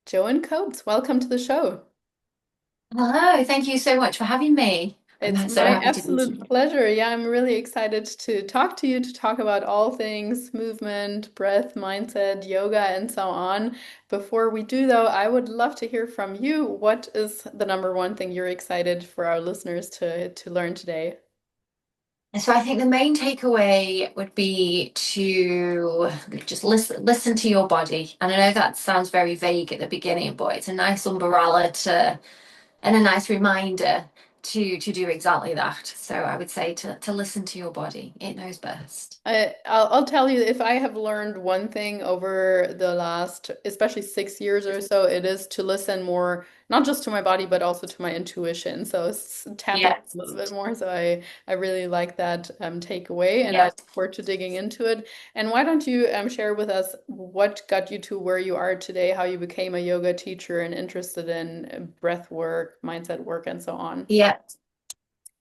Joanne Coates, welcome to the show. Hello, thank you so much for having me. It's I'm so my happy to be absolute here. pleasure. Yeah, I'm really excited to talk to you to talk about all things movement, breath, mindset, yoga, and so on. Before we do, though, I would love to hear from you. What is the number one thing you're excited for our listeners to learn today? So I think the main takeaway would be to just listen to your body. And I know that sounds very vague at the beginning, but it's a nice umbrella to and a nice reminder to do exactly that. So I would say to listen to your body. It knows best. I'll tell you, if I have learned one thing over the last, especially 6 years or so, it is to listen more, not just to my body, but also to my intuition. So tap in a little Yes. bit more. So I really like that takeaway, and I Yes. look forward to digging into it. And why don't you share with us what got you to where you are today, how you became a yoga teacher and interested in breath work, mindset work, and so on? Yeah.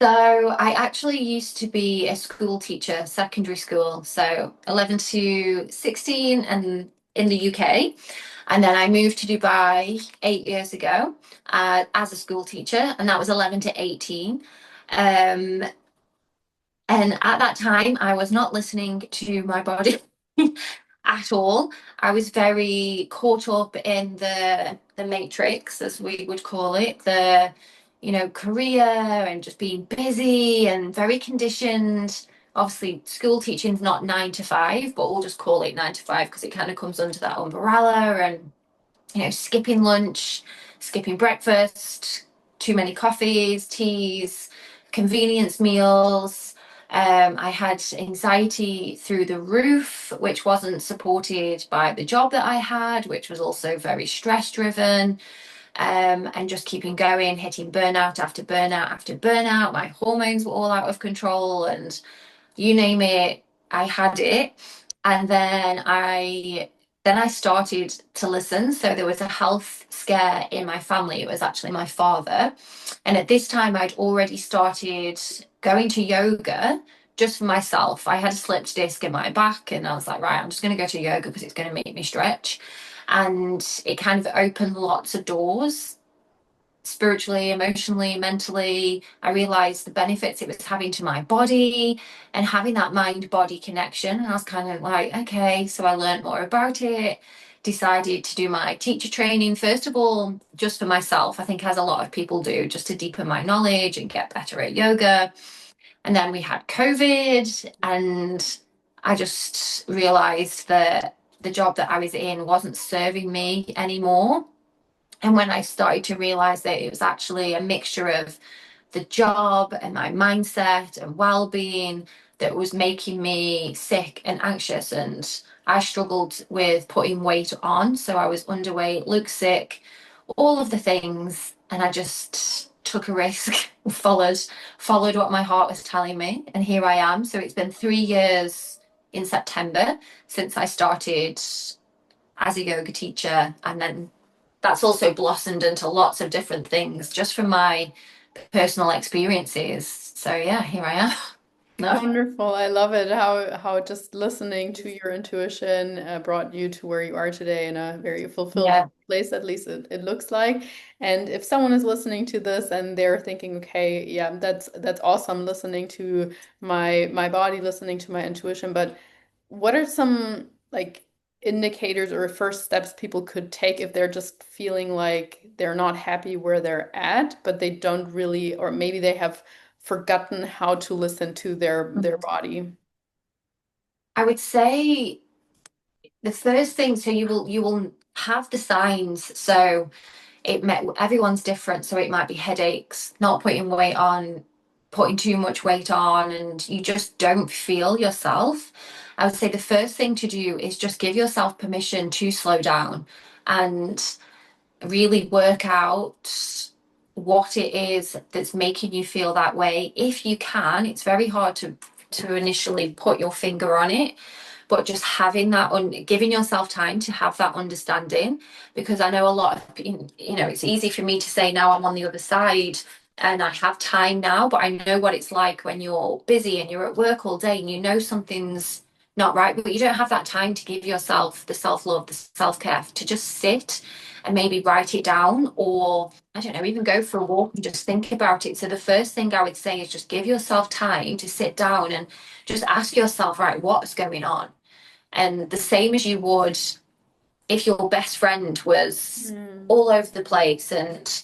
So I actually used to be a school teacher, secondary school, so 11 to 16 and in the UK. And then I moved to Dubai 8 years ago as a school teacher, and that was 11 to 18. Um, and at that time, I was not listening to my body at all. I was very caught up in the matrix, as we would call it, career and just being busy and very conditioned. Obviously, school teaching's not 9 to 5, but we'll just call it 9 to 5 because it kind of comes under that umbrella. And skipping lunch, skipping breakfast, too many coffees, teas, convenience meals. I had anxiety through the roof, which wasn't supported by the job that I had, which was also very stress driven. And just keeping going, hitting burnout after burnout after burnout. My hormones were all out of control, and you name it, I had it. And then I started to listen. So there was a health scare in my family. It was actually my father. And at this time, I'd already started going to yoga just for myself. I had a slipped disc in my back, and I was like, right, I'm just going to go to yoga because it's going to make me stretch. And it kind of opened lots of doors spiritually, emotionally, mentally. I realized the benefits it was having to my body and having that mind body connection. And I was kind of like, okay, so I learned more about it. Decided to do my teacher training, first of all, just for myself, I think, as a lot of people do, just to deepen my knowledge and get better at yoga. And then we had COVID, and I just realized that the job that I was in wasn't serving me anymore. And when I started to realize that it was actually a mixture of the job and my mindset and well-being that was making me sick and anxious, and I struggled with putting weight on, so I was underweight, looked sick, all of the things, and I just took a risk, followed what my heart was telling me, and here I am. So it's been 3 years in September since I started as a yoga teacher, and then that's also blossomed into lots of different things just from my personal experiences. So yeah, here I am. No. Wonderful. I love it how just listening to your intuition brought you to where you are today in a very fulfilled Yeah. place, at least it looks like. And if someone is listening to this and they're thinking, okay, yeah, that's awesome listening to my body, listening to my intuition, but what are some like indicators or first steps people could take if they're just feeling like they're not happy where they're at, but they don't really, or maybe they have forgotten how to listen to their body. I would say the first thing, so you will have the signs. So everyone's different. So it might be headaches, not putting weight on, putting too much weight on, and you just don't feel yourself. I would say the first thing to do is just give yourself permission to slow down and really work out what it is that's making you feel that way. If you can, it's very hard to initially put your finger on it, but just having that giving yourself time to have that understanding, because I know a lot of it's easy for me to say now I'm on the other side and I have time now, but I know what it's like when you're busy and you're at work all day and you know something's not right, but you don't have that time to give yourself the self-love, the self-care, to just sit and maybe write it down, or I don't know, even go for a walk and just think about it. So the first thing I would say is just give yourself time to sit down and just ask yourself, right, what's going on? And the same as you would if your best friend was Mm. all over the place and,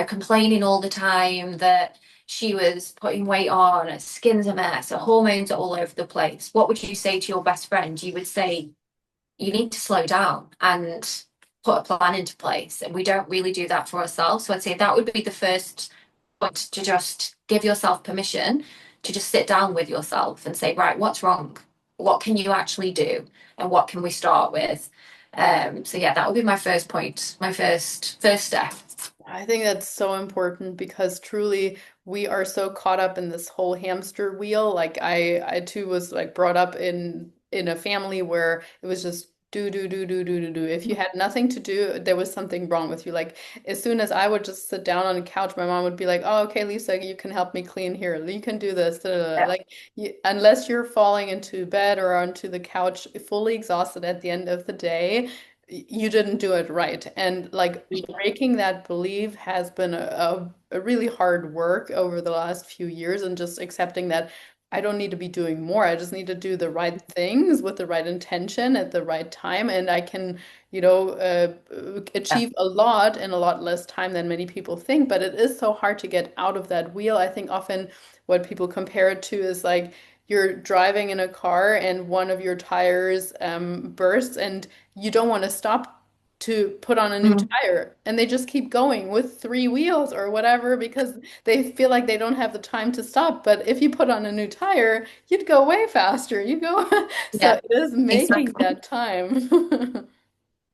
complaining all the time that she was putting weight on, her skin's a mess, her hormones are all over the place, what would you say to your best friend? You would say, you need to slow down and put a plan into place. And we don't really do that for ourselves. So I'd say that would be the first point, to just give yourself permission to just sit down with yourself and say, right, what's wrong? What can you actually do? And what can we start with? So yeah, that would be my first point, my first step. I think that's so important because truly we are so caught up in this whole hamster wheel. Like I too was like brought up in a family where it was just do. If you had nothing to do, there was something wrong with you. Like as soon as I would just sit down on the couch, my mom would be like, "Oh, okay, Lisa, you can help me clean here. You can do this." Da, da, da." Yeah. Like unless you're falling into bed or onto the couch fully exhausted at the end of the day, you didn't do it right. And like breaking that belief has been a really hard work over the last few years, and just accepting that I don't need to be doing more. I just need to do the right things with the right intention at the right time, and I can, Yeah. achieve a lot in a lot less time than many people think. But it is so hard to get out of that wheel. I think often what people compare it to is like you're driving in a car and one of your tires bursts, and you don't want to stop to put on a new Mm, tire, and they just keep going with three wheels or whatever because they feel like they don't have the time to stop. But if you put on a new tire, you'd go way faster. You go, so yeah, it is making exactly. that time.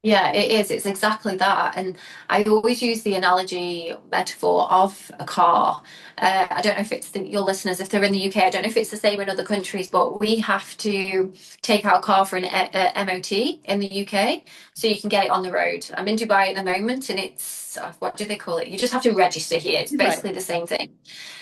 Yeah, it is. It's exactly that. And I always use the analogy metaphor of a car. I don't know if it's your listeners, if they're in the UK, I don't know if it's the same in other countries, but we have to take our car for an MOT in the UK so you can get it on the road. I'm in Dubai at the moment, and it's, what do they call it? You just have to register here. It's Right. basically the same thing.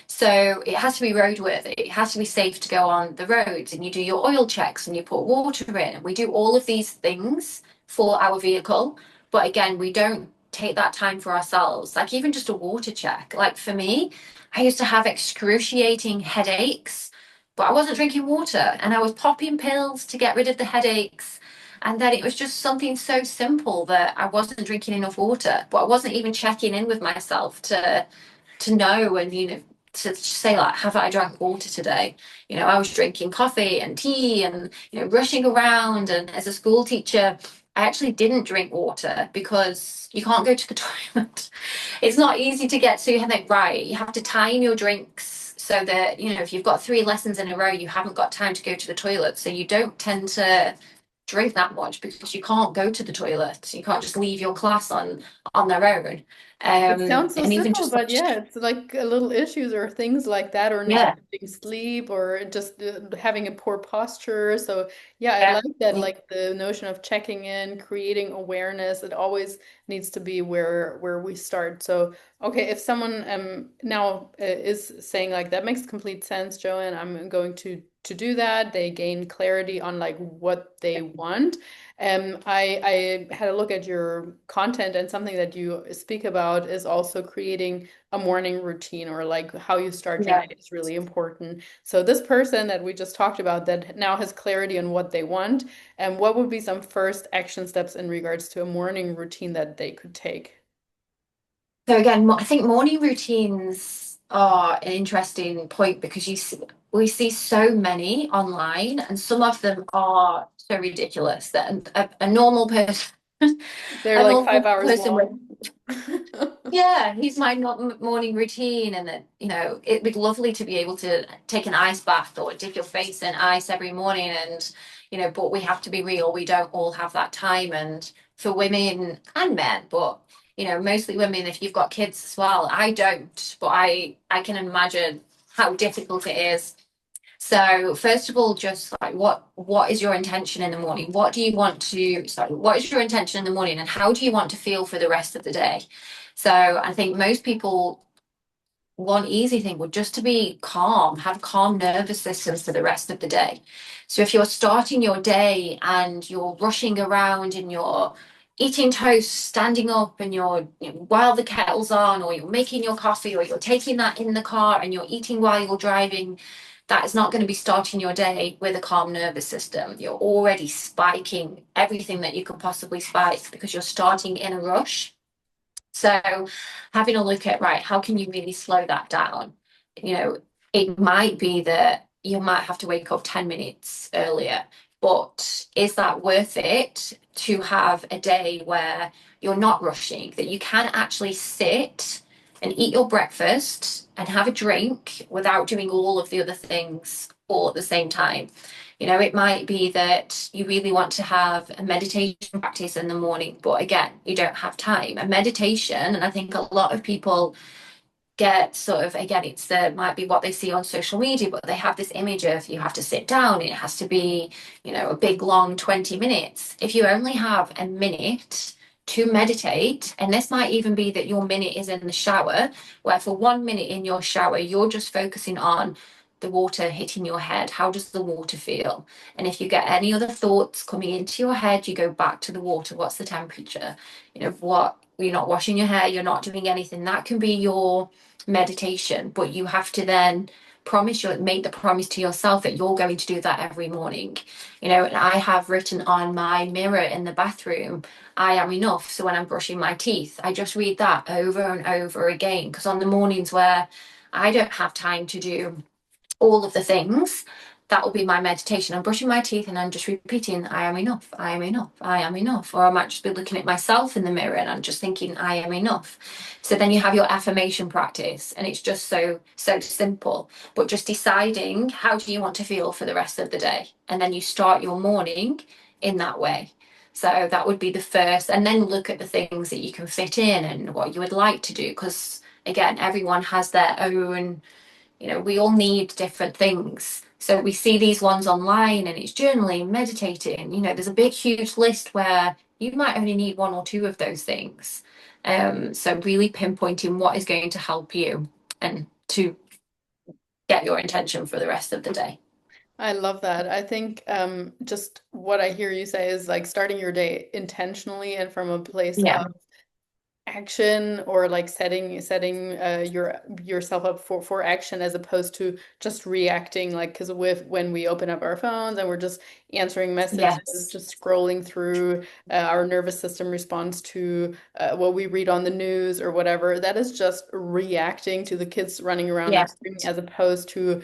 So it has to be roadworthy. It has to be safe to go on the roads, and you do your oil checks and you put water in. And we do all of these things for our vehicle. But again, we don't take that time for ourselves. Like even just a water check. Like for me, I used to have excruciating headaches, but I wasn't drinking water, and I was popping pills to get rid of the headaches. And then it was just something so simple that I wasn't drinking enough water, but I wasn't even checking in with myself to know, and to say like, have I drank water today? I was drinking coffee and tea and rushing around. And as a school teacher, I actually didn't drink water because you can't go to the toilet. It's not easy to get to. You think, right, you have to time your drinks so that if you've got 3 lessons in a row, you haven't got time to go to the toilet, so you don't tend to drink that much because you can't go to the toilet. You can't just leave your class on their own. It sounds so And even simple, just but yeah, it's like little issues or things like that, or not yeah, getting sleep, or just having a poor posture. So yeah, I yeah, like that, like the notion of checking in, creating awareness. It always needs to be where we start. So okay, if someone now is saying like that makes complete sense, Joanne, I'm going to do that. They gain clarity on like what they want. I had a look at your content, and something that you speak about is also creating a morning routine, or like how you start your yeah. day is really important. So this person that we just talked about that now has clarity on what they want, and what would be some first action steps in regards to a morning routine that they could take? So again, I think morning routines are an interesting point because we see so many online, and some of them are so ridiculous that a normal person, They're a like normal 5 hours person would. long. Yeah, he's my morning routine, and that it'd be lovely to be able to take an ice bath or dip your face in ice every morning, and but we have to be real. We don't all have that time, and for women and men, but mostly women. If you've got kids as well, I don't, but I can imagine how difficult it is. So first of all, just like what is your intention in the morning? What do you want to, sorry, what is your intention in the morning, and how do you want to feel for the rest of the day? So I think most people one easy thing would just to be calm, have a calm nervous system for the rest of the day. So if you're starting your day and you're rushing around and you're eating toast, standing up, and you're, while the kettle's on, or you're making your coffee, or you're taking that in the car and you're eating while you're driving, that is not going to be starting your day with a calm nervous system. You're already spiking everything that you could possibly spike because you're starting in a rush. So having a look at, right, how can you really slow that down? You know, it might be that you might have to wake up 10 minutes earlier, but is that worth it to have a day where you're not rushing, that you can actually sit and eat your breakfast and have a drink without doing all of the other things all at the same time? It might be that you really want to have a meditation practice in the morning, but again, you don't have time. A meditation, and I think a lot of people get sort of, again, it's the might be what they see on social media, but they have this image of you have to sit down, it has to be, a big long 20 minutes. If you only have a minute to meditate, and this might even be that your minute is in the shower, where for 1 minute in your shower, you're just focusing on the water hitting your head. How does the water feel? And if you get any other thoughts coming into your head, you go back to the water. What's the temperature? What you're not washing your hair, you're not doing anything. That can be your meditation, but you have to then make the promise to yourself that you're going to do that every morning. And I have written on my mirror in the bathroom, I am enough. So when I'm brushing my teeth, I just read that over and over again, because on the mornings where I don't have time to do all of the things, that will be my meditation. I'm brushing my teeth and I'm just repeating, I am enough, I am enough, I am enough. Or I might just be looking at myself in the mirror and I'm just thinking, I am enough. So then you have your affirmation practice, and it's just so simple, but just deciding how do you want to feel for the rest of the day. And then you start your morning in that way. So that would be the first, and then look at the things that you can fit in and what you would like to do. Because again, everyone has their own, we all need different things. So we see these ones online and it's journaling, meditating. There's a big, huge list where you might only need one or two of those things. So really pinpointing what is going to help you and to get your intention for the rest of the day. I love that. I think just what I hear you say is like starting your day intentionally and from a place Yeah. of action, or like setting yourself up for action, as opposed to just reacting, like because with when we open up our phones and we're just answering messages, Yes. just scrolling through, our nervous system responds to what we read on the news or whatever. That is just reacting to the kids running around Yeah. and screaming, as opposed to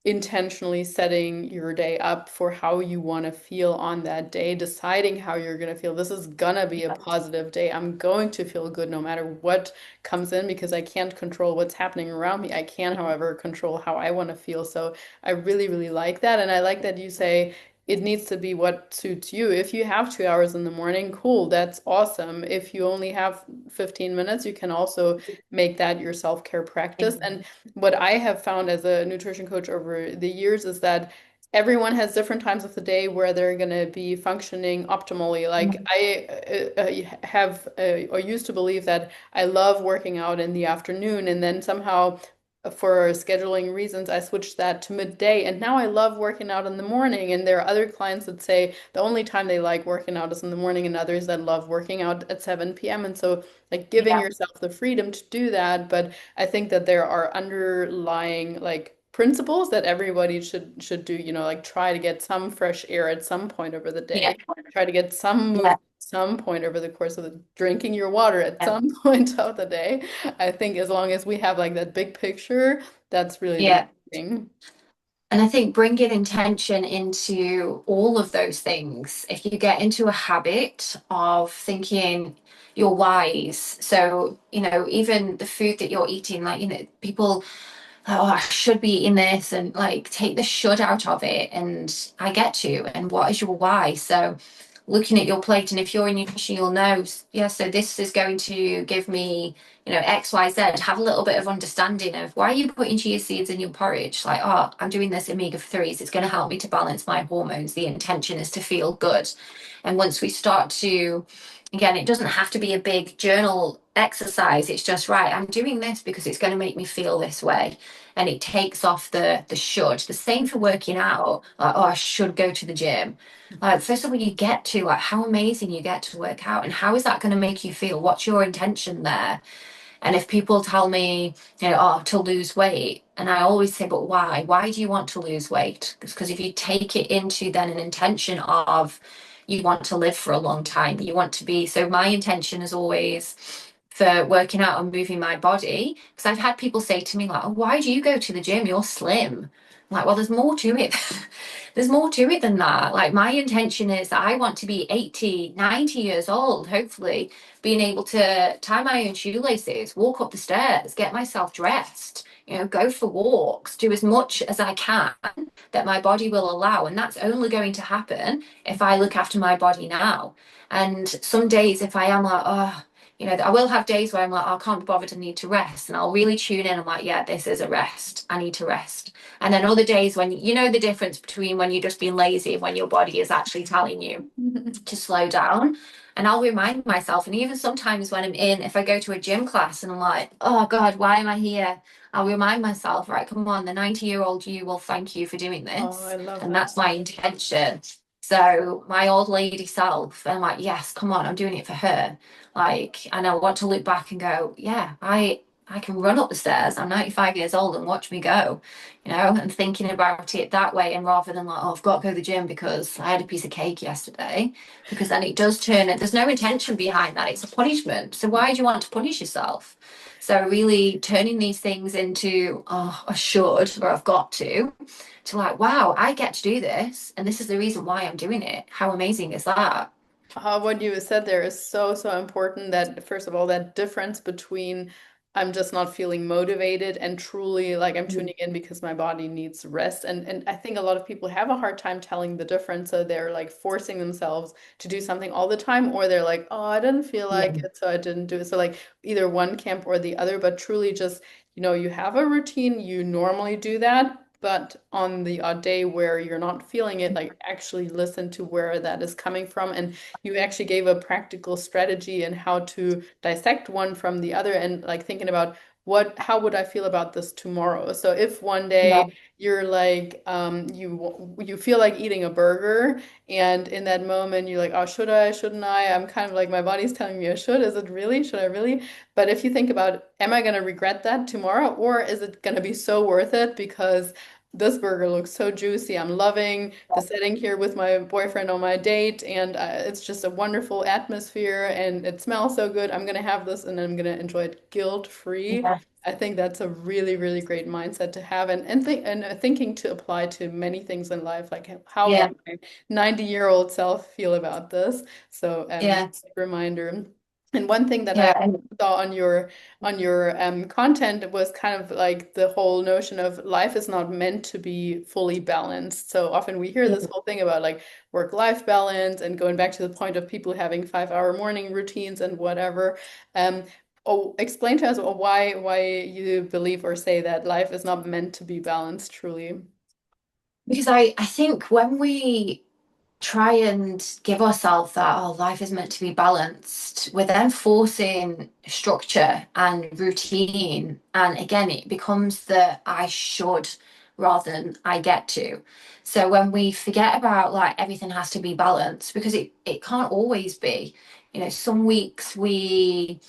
intentionally setting your day up for how you want to feel on that day, deciding how you're going to feel. This is gonna be a positive day. I'm going to feel good no matter what comes in, because I can't control what's happening around me. I can, however, control how I want to feel. So I really, really like that. And I like that you say it needs to be what suits you. If you have 2 hours in the morning, cool, that's awesome. If you only have 15 minutes, you can also make that your self-care practice. And what I have found as a nutrition coach over the years is that everyone has different times of the day where they're going to be functioning optimally. Like I have or used to believe that I love working out in the afternoon, and then somehow for scheduling reasons I switched that to midday, and now I love working out in the morning. And there are other clients that say the only time they like working out is in the morning, and others that love working out at 7 p.m. And so like giving Yeah. yourself the freedom to do that. But I think that there are underlying like principles that everybody should do, like try to get some fresh air at some point over the Yeah. day. Try to get some Yeah. movement at some point over the course of the drinking your water at Yeah. some point of the day. I think as long as we have like that big picture, that's really the Yeah. main thing. And I think bringing intention into all of those things, if you get into a habit of thinking you're wise, so, even the food that you're eating, like, people, oh, I should be eating this, and like take the should out of it. And I get to, and what is your why? So looking at your plate, and if you're a nutrition, you'll know, yeah, so this is going to give me, XYZ. Have a little bit of understanding of why are you putting chia seeds in your porridge? Like, oh, I'm doing this omega-3s. It's going to help me to balance my hormones. The intention is to feel good. And once we start to, again, it doesn't have to be a big journal exercise, it's just right. I'm doing this because it's going to make me feel this way, and it takes off the should. The same for working out. Like, oh, I should go to the gym. Like, first of all, you get to like how amazing you get to work out, and how is that going to make you feel? What's your intention there? And if people tell me, oh, to lose weight, and I always say, but why? Why do you want to lose weight? Because if you take it into then an intention of you want to live for a long time, you want to be. So my intention is always for working out and moving my body. Because I've had people say to me, like, oh, why do you go to the gym? You're slim. I'm like, well, there's more to it. There's more to it than that. Like, my intention is that I want to be 80, 90 years old, hopefully, being able to tie my own shoelaces, walk up the stairs, get myself dressed, go for walks, do as much as I can that my body will allow. And that's only going to happen if I look after my body now. And some days, if I am like, oh, I will have days where I'm like, oh, I can't be bothered, I need to rest. And I'll really tune in. I'm like, yeah, this is a rest. I need to rest. And then other days when you know the difference between when you're just being lazy and when your body is actually telling you to slow down. And I'll remind myself, and even sometimes when I'm in, if I go to a gym class and I'm like, oh God, why am I here? I'll remind myself, right, come on, the 90-year-old you will thank you for doing Oh, I this. love And that. that's my intention. So my old lady self, I'm like, yes, come on, I'm doing it for her. Like, and I want to look back and go, yeah, I can run up the stairs. I'm 95 years old and watch me go, and thinking about it that way. And rather than like, oh, I've got to go to the gym because I had a piece of cake yesterday, because then it does turn it, there's no intention behind that. It's a punishment. So why do you want to punish yourself? So really turning these things into, oh, I should, or I've got to like, wow, I get to do this. And this is the reason why I'm doing it. How amazing is that? What you said there is so, so important that, first of all, that difference between I'm just not feeling motivated and truly like I'm tuning in because my body needs rest. And I think a lot of people have a hard time telling the difference. So they're like forcing themselves to do something all the time, or they're like, oh, I didn't feel like Yeah. it, so I didn't do it. So like either one camp or the other, but truly just, you have a routine, you normally do that. But on the odd day where you're not feeling it, like actually listen to where that is coming from. And you actually gave a practical strategy and how to dissect one from the other and like thinking about how would I feel about this tomorrow? So if one Yeah. day you're like you feel like eating a burger and in that moment you're like, oh, should I, shouldn't I? I'm kind of like my body's telling me I should. Is it really? Should I really? But if you think about, am I going to regret that tomorrow, or is it going to be so worth it because this burger looks so juicy. I'm loving the setting here with my boyfriend on my date, and it's just a wonderful atmosphere, and it smells so good. I'm gonna have this, and I'm gonna enjoy it guilt-free. Yeah. I think that's a really, really great mindset to have, and thinking to apply to many things in life. Like, how will Yeah. my 90-year-old self feel about this? So, Yeah. reminder. And one thing that I Yeah. And saw on your content was kind of like the whole notion of life is not meant to be fully balanced. So often we hear this whole thing about like work-life balance and going back to the point of people having 5-hour morning routines and whatever. Um, explain to us why you believe or say that life is not meant to be balanced truly. because I think when we try and give ourselves that, oh, life is meant to be balanced, we're then forcing structure and routine. And again, it becomes the I should rather than I get to. So when we forget about like everything has to be balanced, because it can't always be. Some weeks we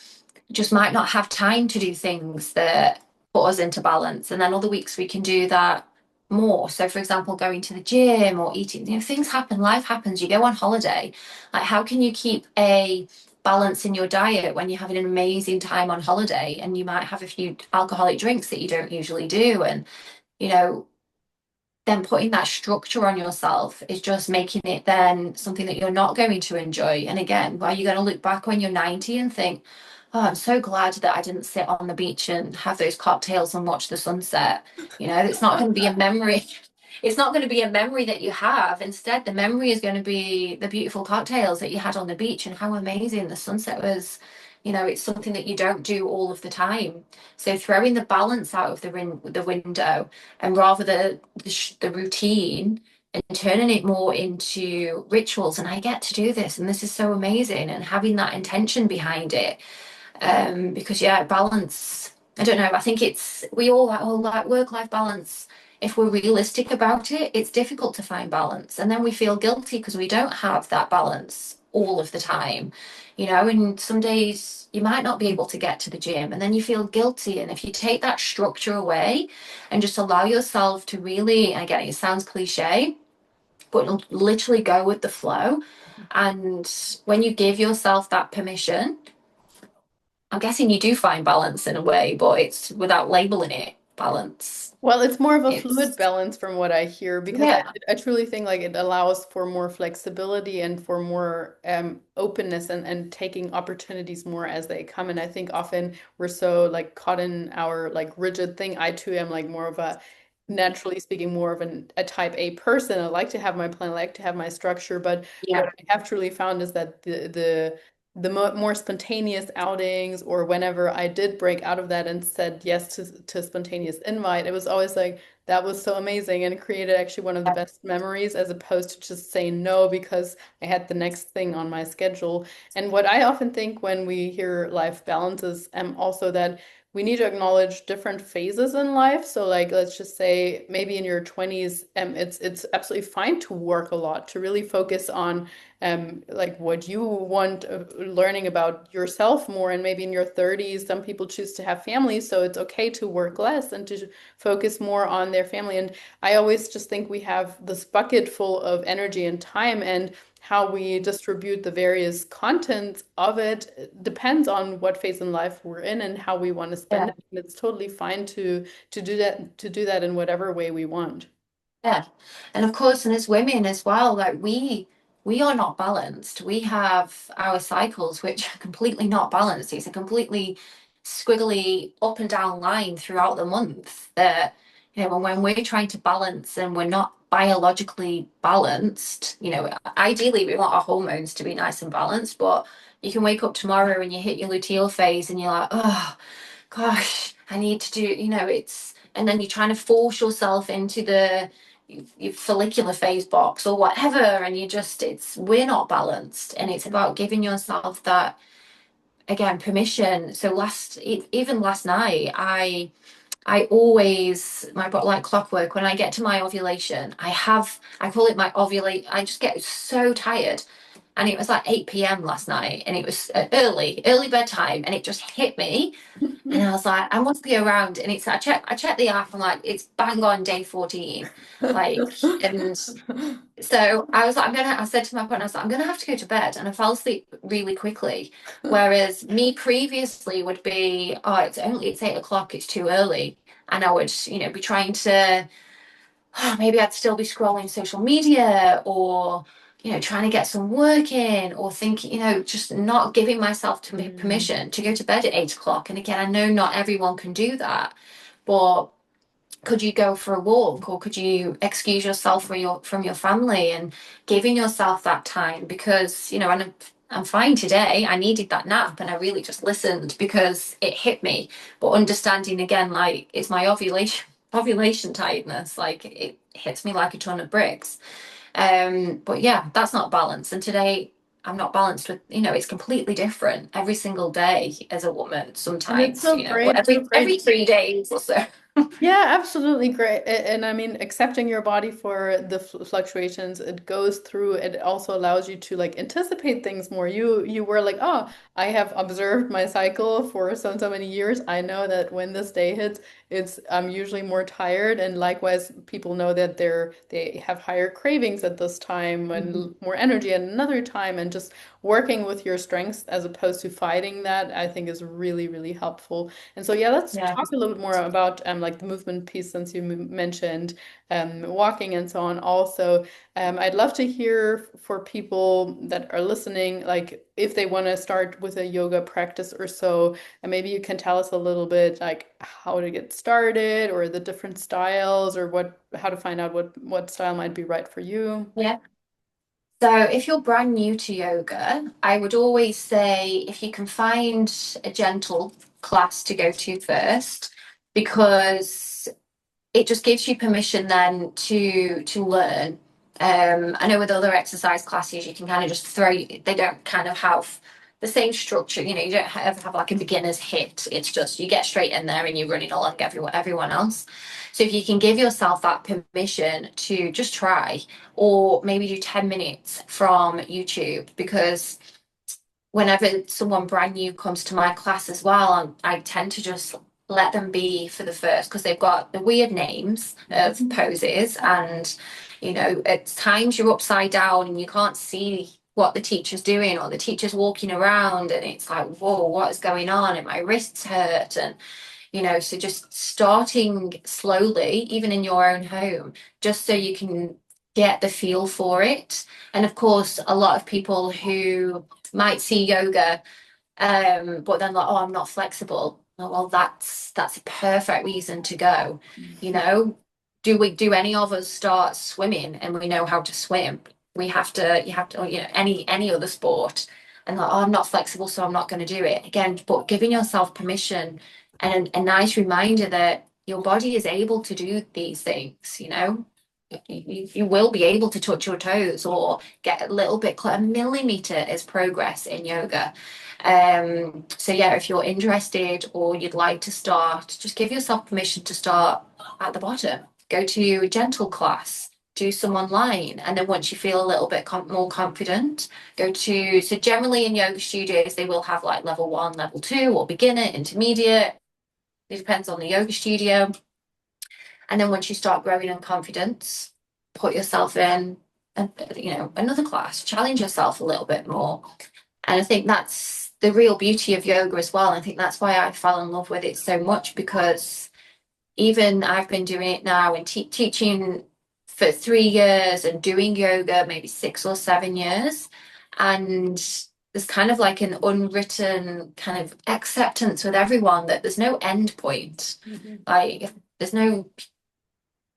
just might not have time to do things that put us into balance. And then other weeks we can do that more. So, for example, going to the gym or eating, things happen, life happens, you go on holiday. Like, how can you keep a balance in your diet when you're having an amazing time on holiday and you might have a few alcoholic drinks that you don't usually do? And, you know, then putting that structure on yourself is just making it then something that you're not going to enjoy. And again, are you going to look back when you're 90 and think, oh, I'm so glad that I didn't sit on the beach and have those cocktails and watch the sunset? It's not going to be a memory. It's not going to be a memory that you have. Instead, the memory is going to be the beautiful cocktails that you had on the beach and how amazing the sunset was. It's something that you don't do all of the time. So throwing the balance out of the window, and rather the routine, and turning it more into rituals. And I get to do this, and this is so amazing. And having that intention behind it, Because yeah, balance, I don't know, I think it's, we all like work-life balance. If we're realistic about it, it's difficult to find balance, and then we feel guilty because we don't have that balance all of the time, and some days you might not be able to get to the gym, and then you feel guilty. And if you take that structure away and just allow yourself to really, and again, it sounds cliche, but literally go with the flow. And when you give yourself that permission, I'm guessing you do find balance in a way, but it's without labeling it balance. Well, it's more of a fluid It's, balance from what I hear because yeah, I truly think like it allows for more flexibility and for more openness and taking opportunities more as they come. And I think often we're so like caught in our like rigid thing. I too am like more of a naturally speaking more of a type A person. I like to have my plan, I like to have my structure, but what yeah, I have truly found is that the more spontaneous outings or whenever I did break out of that and said yes to spontaneous invite, it was always like that was so amazing and created actually one of the yeah, best memories as opposed to just saying no because I had the next thing on my schedule. And what I often think when we hear life balance is also that we need to acknowledge different phases in life. So like let's just say maybe in your 20s, it's absolutely fine to work a lot, to really focus on like what you want, learning about yourself more. And maybe in your 30s, some people choose to have families, so it's okay to work less and to focus more on their family. And I always just think we have this bucket full of energy and time, and how we distribute the various contents of it depends on what phase in life we're in and how we want to spend yeah. it. And it's totally fine to do that in whatever way we want. Yeah. And of course, and as women as well, like we are not balanced. We have our cycles which are completely not balanced. It's a completely squiggly up and down line throughout the month that, when we're trying to balance and we're not biologically balanced, ideally we want our hormones to be nice and balanced, but you can wake up tomorrow and you hit your luteal phase and you're like, oh gosh, I need to do, it's, and then you're trying to force yourself into the your follicular phase box or whatever, and we're not balanced, and it's about giving yourself that, again, permission. So even last night, I always, like clockwork, when I get to my ovulation, I call it my ovulate, I just get so tired. And it was like 8 p.m. last night, and it was early bedtime, and it just hit me. And I was like, I must be around. And I checked the app, and like, it's bang on day 14. Like, and so I was like, I said to my partner, I was like, I'm gonna have to go to bed. And I fell asleep really quickly. Whereas me previously would be, oh, it's 8 o'clock, it's too early. And I would, be trying to, oh, maybe I'd still be scrolling social media, or, trying to get some work in, or thinking, just not giving myself Mm. permission to go to bed at 8 o'clock. And again, I know not everyone can do that, but could you go for a walk, or could you excuse yourself from your family and giving yourself that time? Because and I'm fine today, I needed that nap and I really just listened because it hit me. But understanding, again, like, it's my ovulation tiredness, like it hits me like a ton of bricks. But yeah, that's not balance. And today I'm not balanced with, it's completely different every single day as a woman And it's sometimes, so or great, so every great. 3 days or so. Yeah, absolutely great. And I mean, accepting your body for the fluctuations it goes through, it also allows you to like anticipate things more. You were like, oh, I have observed my cycle for so many years. I know that when this day hits, I'm usually more tired. And likewise, people know that they have higher cravings at this time and more energy at another time. And just working with your strengths as opposed to fighting that, I think is really, really helpful. And so, yeah, let's Yeah. talk a little bit more about like the movement piece since you mentioned walking and so on. Also, I'd love to hear for people that are listening, like if they want to start with a yoga practice or so, and maybe you can tell us a little bit like how to get started or the different styles or how to find out what style might be right for you. Yeah. So if you're brand new to yoga, I would always say if you can find a gentle class to go to first, because it just gives you permission then to learn. I know with other exercise classes you can kind of just they don't kind of have the same structure. You know, you don't ever have like a beginner's hit. It's just you get straight in there and you're running along everyone else. So if you can give yourself that permission to just try, or maybe do 10 minutes from YouTube, because whenever someone brand new comes to my class as well, I tend to just let them be for the first, because they've got the weird names of poses, and you know, at times you're upside down and you can't see what the teacher's doing, or the teacher's walking around and it's like, whoa, what is going on, and my wrists hurt. And you know, so just starting slowly, even in your own home, just so you can get the feel for it. And of course, a lot of people who might see yoga, but then like, oh, I'm not flexible. Oh, well, that's a perfect reason to go. You know, do any of us start swimming and we know how to swim? We have to, you have to, you know, any other sport, and like, oh, I'm not flexible, so I'm not going to do it again. But giving yourself permission and a nice reminder that your body is able to do these things, you know. You will be able to touch your toes or get a little bit, a millimeter is progress in yoga. So yeah, if you're interested or you'd like to start, just give yourself permission to start at the bottom. Go to a gentle class, do some online, and then once you feel a little bit more confident, go to, so generally in yoga studios, they will have like level 1, level 2, or beginner, intermediate. It depends on the yoga studio. And then once you start growing in confidence, put yourself in, you know, another class, challenge yourself a little bit more. And I think that's the real beauty of yoga as well. I think that's why I fell in love with it so much, because even I've been doing it now and teaching for 3 years and doing yoga maybe 6 or 7 years. And there's kind of like an unwritten kind of acceptance with everyone that there's no end point. Mhm. Like there's no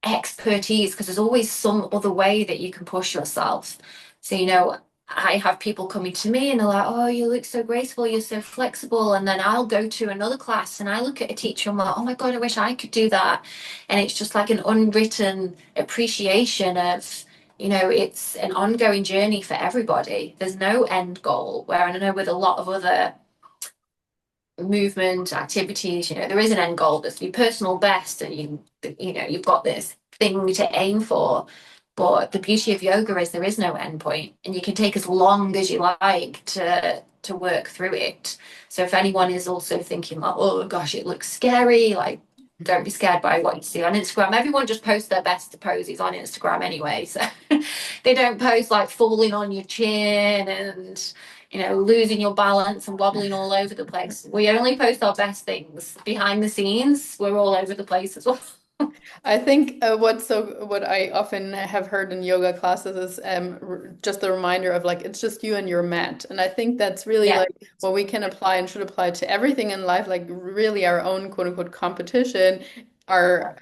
expertise, because there's always some other way that you can push yourself. So, you know, I have people coming to me and they're like, oh, you look so graceful, you're so flexible. And then I'll go to another class and I look at a teacher and I'm like, oh my God, I wish I could do that. And it's just like an unwritten appreciation of, you know, it's an ongoing journey for everybody. There's no end goal. Where I know with a lot of other movement activities, you know, there is an end goal. There's your personal best, and you know, you've got this thing to aim for. But the beauty of yoga is there is no end point, and you can take as long as you like to work through it. So if anyone is also thinking like, oh gosh, it looks scary, like don't be scared by what you see on Instagram. Everyone just posts their best poses on Instagram anyway, so they don't post like falling on your chin and, you know, losing your balance and wobbling all over the place. We only post our best things. Behind the scenes, we're all over the place as well. I think what I often have heard in yoga classes is just a reminder of like it's just you and your mat, and I think that's really Yeah, like what we can apply and should apply to everything in life, like really our own quote unquote competition, our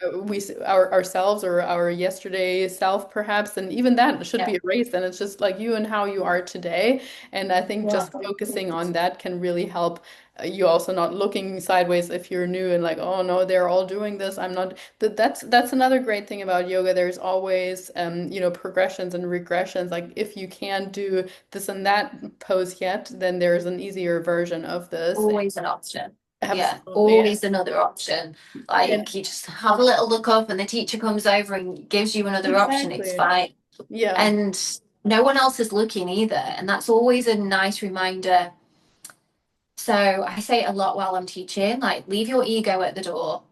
ourselves or our yesterday self perhaps, and even that should yeah, be a race, and it's just like you and how you are today, and I think yeah. just focusing on that can really help. You also not looking sideways if you're new and like, oh no, they're all doing this. I'm not. That's another great thing about yoga. There's always you know, progressions and regressions. Like if you can't do this and that pose yet, then there's an easier version of this. Always an option. Yeah, Absolutely. always another option. And Like you just have a little look up and the teacher comes over and gives you another option. It's exactly. fine. Yeah. And no one else is looking either. And that's always a nice reminder. So I say it a lot while I'm teaching, like leave your ego at the door.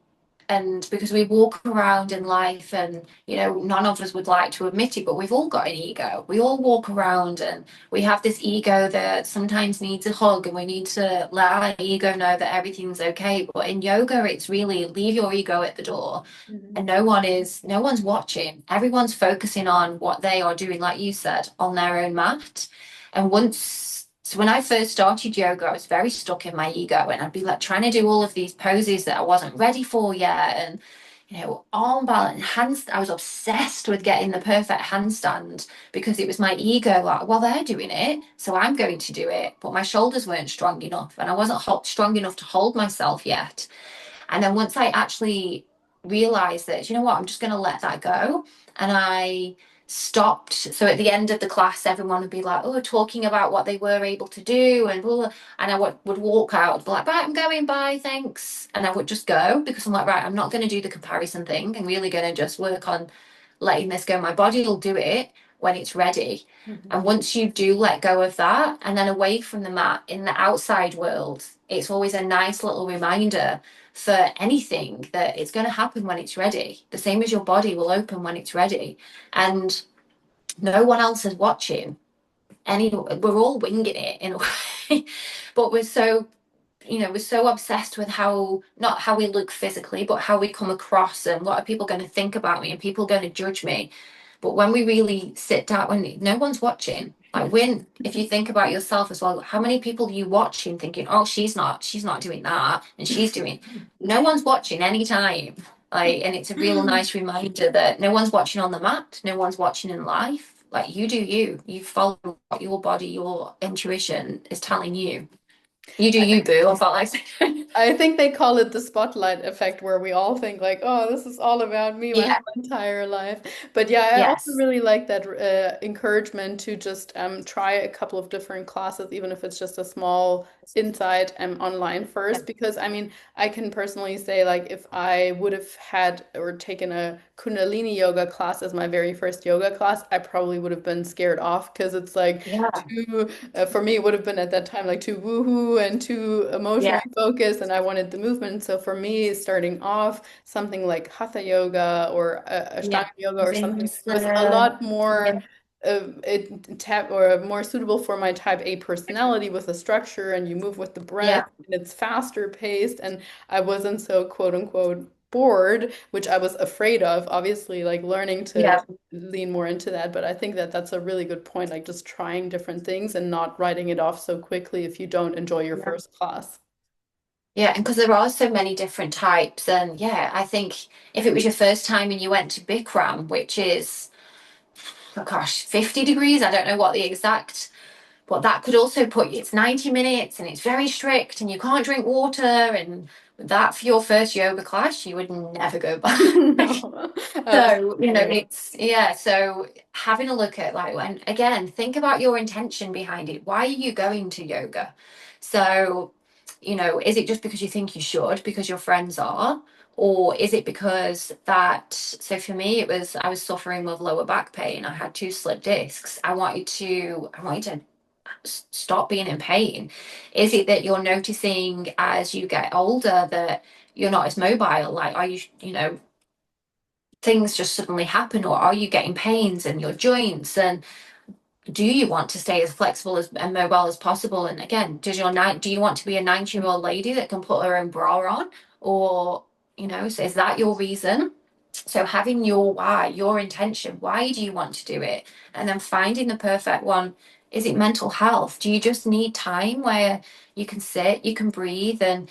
And because we walk around in life and, you know, none of us would like to admit it, but we've all got an ego. We all walk around and we have this ego that sometimes needs a hug, and we need to let our ego know that everything's okay. But in yoga, it's really leave your ego at the door, Mhm. and no one's watching. Everyone's focusing on what they are doing, like you said, on their own mat. And so when I first started yoga, I was very stuck in my ego, and I'd be like trying to do all of these poses that I wasn't ready for yet. And, you know, arm balance, hands, I was obsessed with getting the perfect handstand, because it was my ego like, well, they're doing it, so I'm going to do it. But my shoulders weren't strong enough, and I wasn't strong enough to hold myself yet. And then once I actually realized that, you know what, I'm just going to let that go. And I stopped. So at the end of the class, everyone would be like, oh, talking about what they were able to do, and blah, blah. And I would walk out, be like, right, I'm going, bye, thanks. And I would just go because I'm like, right, I'm not going to do the comparison thing. I'm really going to just work on letting this go. My body will do it when it's ready. And Mhm. once you do let go of that, and then away from the mat in the outside world, it's always a nice little reminder for anything that it's going to happen when it's ready. The same as your body will open when it's ready. And no one else is watching. We're all winging it in a way, but we're so obsessed with how, not how we look physically, but how we come across and what are people going to think about me and people going to judge me. But when we really sit down, when no one's watching, like when, if you think about yourself as well, how many people are you watching thinking, oh, she's not doing that and she's doing, no one's watching anytime. Like, and it's a real nice reminder that no one's watching on the mat, no one's watching in life. Like, you do you, you follow what your body, your intuition is telling you. You do you, boo. I felt like saying. I think they call it the spotlight effect, where we all think like, "Oh, this is all about me my Yeah. whole entire life." But yeah, I also Yes. really like that encouragement to just try a couple of different classes, even if it's just a small insight online Yeah. first. Because I mean, I can personally say like, if I would have had or taken a Kundalini yoga class as my very first yoga class, I probably would have been scared off because it's like Yeah. too for me, it would have been at that time like too woohoo and too emotionally Yeah. focused, and I wanted the movement. So for me, starting off something like Hatha yoga or Yeah. Ashtanga yoga or something Things. was a lot Yeah. more it tap or more suitable for my type A personality with a structure, and you move with the breath, Yeah. and it's faster paced, and I wasn't so quote unquote bored, which I was afraid of, obviously, like learning to Yeah. lean more into that. But I think that that's a really good point, like just trying different things and not writing it off so quickly if you don't enjoy your Yeah. first class. Yeah, and because there are so many different types, and yeah, I think if it was your first time and you went to Bikram, which is, oh gosh, 50 degrees, I don't know what the exact, but that could also put you, it's 90 minutes and it's very strict and you can't drink water, and that for your first yoga class, you would never go back. No, So, absolutely. it's, yeah, so having a look at like, and again, think about your intention behind it. Why are you going to yoga? So, is it just because you think you should, because your friends are? Or is it because that, so for me, I was suffering with lower back pain. I had two slip discs. I wanted to stop being in pain. Is it that you're noticing as you get older that you're not as mobile? Like, are you, things just suddenly happen, or are you getting pains in your joints, and do you want to stay as flexible as and mobile as possible? And again, do you want to be a 90-year-old lady that can put her own bra on, or so is that your reason? So having your why, your intention, why do you want to do it, and then finding the perfect one. Is it mental health? Do you just need time where you can sit, you can breathe, and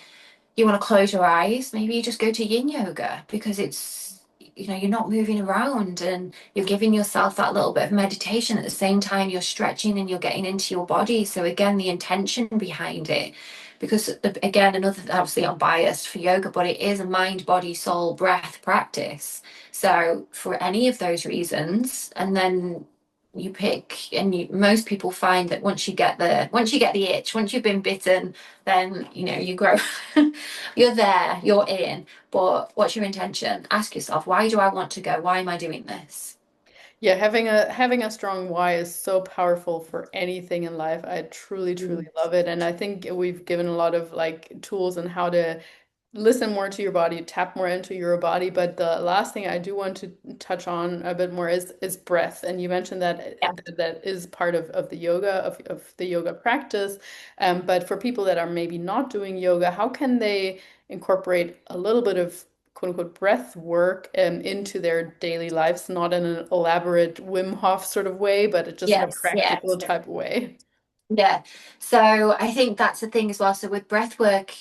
you want to close your eyes? Maybe you just go to yin yoga because it's, you're not moving around and you're giving yourself that little bit of meditation at the same time you're stretching and you're getting into your body. So again, the intention behind it, because again, another, obviously I'm biased for yoga, but it is a mind, body, soul, breath practice. So for any of those reasons, and then you pick, and most people find that once you get the itch, once you've been bitten, then you grow. You're there, you're in. But what's your intention? Ask yourself, why do I want to go? Why am I doing this? Yeah, having a strong why is so powerful for anything in life. I truly, truly Mm. love it. And I think we've given a lot of like tools on how to listen more to your body, tap more into your body. But the last thing I do want to touch on a bit more is breath. And you mentioned that Yeah. that is part of the yoga of the yoga practice. But for people that are maybe not doing yoga, how can they incorporate a little bit of quote unquote breath work into their daily lives, not in an elaborate Wim Hof sort of way, but just in a Yes, yeah. practical type of way? Yeah. So I think that's the thing as well. So with breath work,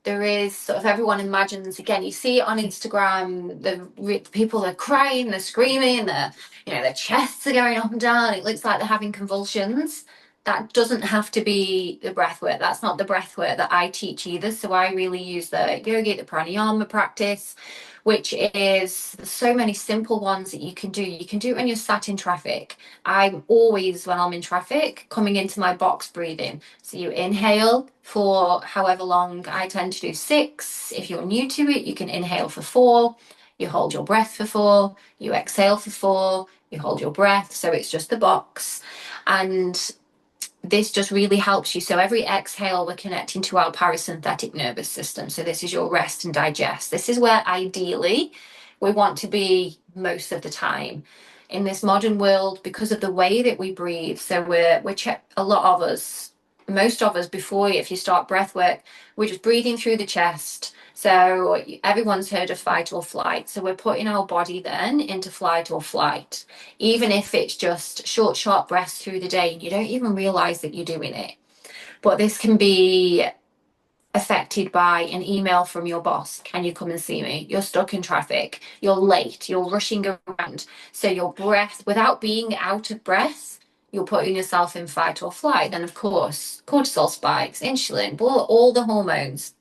there is sort of, everyone imagines, again, you see it on Instagram, the people are crying, they're screaming, their chests are going up and down. It looks like they're having convulsions. that doesn't have to be the breath work. That's not the breath work that I teach either. So I really use the yoga, the pranayama practice, which is so many simple ones that you can do. You can do it when you're sat in traffic. I'm always, when I'm in traffic, coming into my box breathing. So you inhale for however long. I tend to do 6. If you're new to it, you can inhale for 4. You hold your breath for 4. You exhale for 4. You hold your breath. So it's just the box. And this just really helps you. So every exhale, we're connecting to our parasympathetic nervous system. So this is your rest and digest. This is where ideally we want to be most of the time in this modern world because of the way that we breathe. So we're a lot of us, most of us, before if you start breath work, we're just breathing through the chest. So everyone's heard of fight or flight. So we're putting our body then into flight or flight, even if it's just short, sharp breaths through the day and you don't even realize that you're doing it. But this can be affected by an email from your boss. Can you come and see me? You're stuck in traffic. You're late. You're rushing around. So your breath, without being out of breath, you're putting yourself in fight or flight. And of course, cortisol spikes, insulin, all the hormones.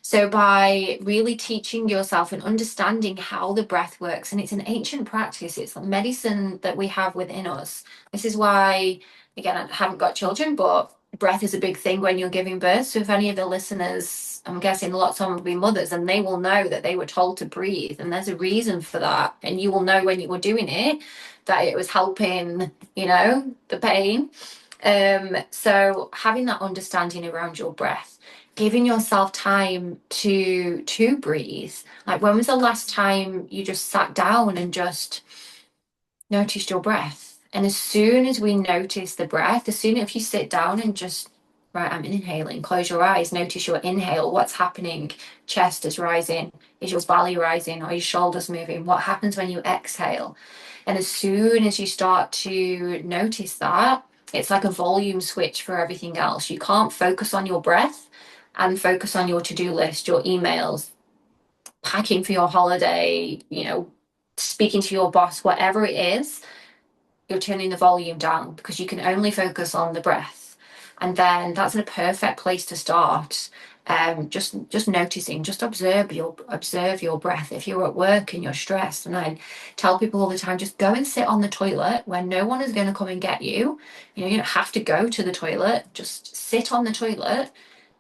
So, by really teaching yourself and understanding how the breath works, and it's an ancient practice, it's medicine that we have within us. This is why, again, I haven't got children, but breath is a big thing when you're giving birth. So, if any of the listeners, I'm guessing lots of them will be mothers, and they will know that they were told to breathe, and there's a reason for that. And you will know when you were doing it that it was helping, the pain. So having that understanding around your breath, giving yourself time to breathe. Like, when was the last time you just sat down and just noticed your breath? And as soon as we notice the breath, as soon if you sit down and just, right, I'm inhaling, close your eyes, notice your inhale, what's happening? Chest is rising. Is your belly rising? Are your shoulders moving? What happens when you exhale? And as soon as you start to notice that, it's like a volume switch for everything else. You can't focus on your breath and focus on your to-do list, your emails, packing for your holiday, speaking to your boss, whatever it is, you're turning the volume down because you can only focus on the breath. And then that's a perfect place to start. Just noticing, just observe your breath. If you're at work and you're stressed, and I tell people all the time, just go and sit on the toilet when no one is going to come and get you. You don't have to go to the toilet. Just sit on the toilet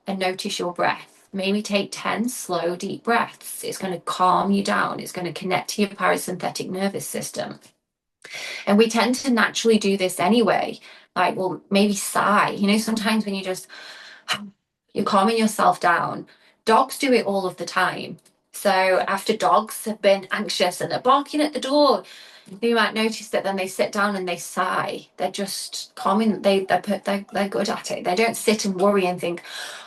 and notice your breath. Maybe take 10 slow, deep breaths. It's going to calm you down. It's going to connect to your parasympathetic nervous system. And we tend to naturally do this anyway. Like, well, maybe sigh. Sometimes when you're calming yourself down, dogs do it all of the time. So after dogs have been anxious and they're barking at the door, you might notice that then they sit down and they sigh. They're just calming. They're good at it. They don't sit and worry and think,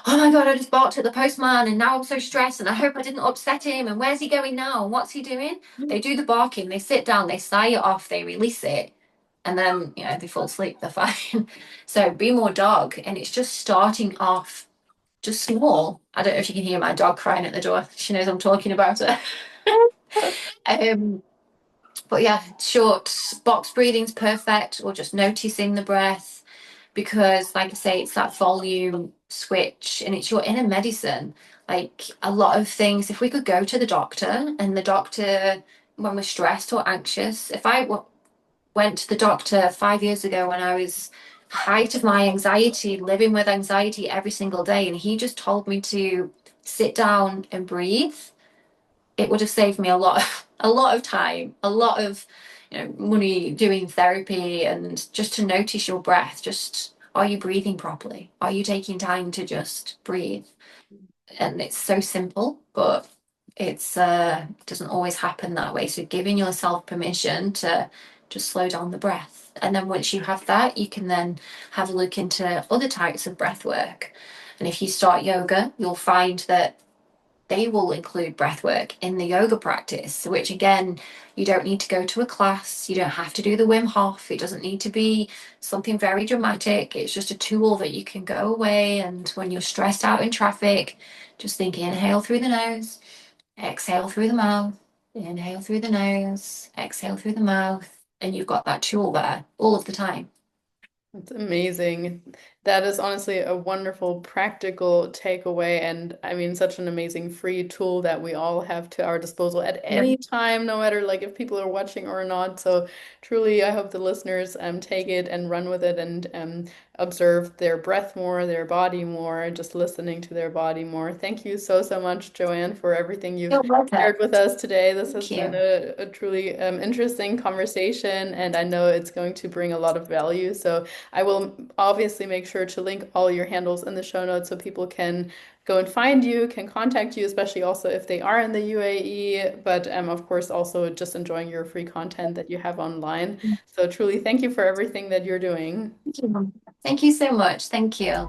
"Oh my God, I just barked at the postman and now I'm so stressed and I hope I didn't upset him and where's he going now and what's he doing?" They do the barking. They sit down. They sigh it off. They release it, and then they fall asleep. They're fine. So be more dog, and it's just starting off just small. I don't know if you can hear my dog crying at the door. She knows I'm talking about her. um, but yeah, short box breathing's perfect, or just noticing the breath, because, like I say, it's that volume switch and it's your inner medicine. Like, a lot of things, if we could go to the doctor, and the doctor, when we're stressed or anxious, if I went to the doctor 5 years ago when I was height of my anxiety, living with anxiety every single day, and he just told me to sit down and breathe, it would have saved me a lot of time, a lot of money doing therapy, and just to notice your breath. Just, are you breathing properly? Are you taking time to just breathe? And it's so simple, but it's doesn't always happen that way. So giving yourself permission to just slow down the breath. And then once you have that, you can then have a look into other types of breath work. And if you start yoga, you'll find that they will include breath work in the yoga practice, which, again, you don't need to go to a class. You don't have to do the Wim Hof. It doesn't need to be something very dramatic. It's just a tool that you can go away, and when you're stressed out in traffic, just think: inhale through the nose, exhale through the mouth, inhale through the nose, exhale through the mouth, and you've got that tool there all of the time. It's amazing. That is honestly a wonderful practical takeaway, and I mean, such an amazing free tool that we all have to our disposal at Yeah. any time, no matter like if people are watching or not. So truly, I hope the listeners take it and run with it and observe their breath more, their body more, just listening to their body more. Thank you so, so much, Joanne, for everything you've You're welcome. shared with us today. This Thank has been you. a truly interesting conversation, and I know it's going to bring a lot of value. So I will obviously make sure to link all your handles in the show notes so people can go and find you, can contact you, especially also if they are in the UAE, but of course also just enjoying your free content that you have online. So truly thank you for everything that you're doing. Thank you. Thank you so much. Thank you.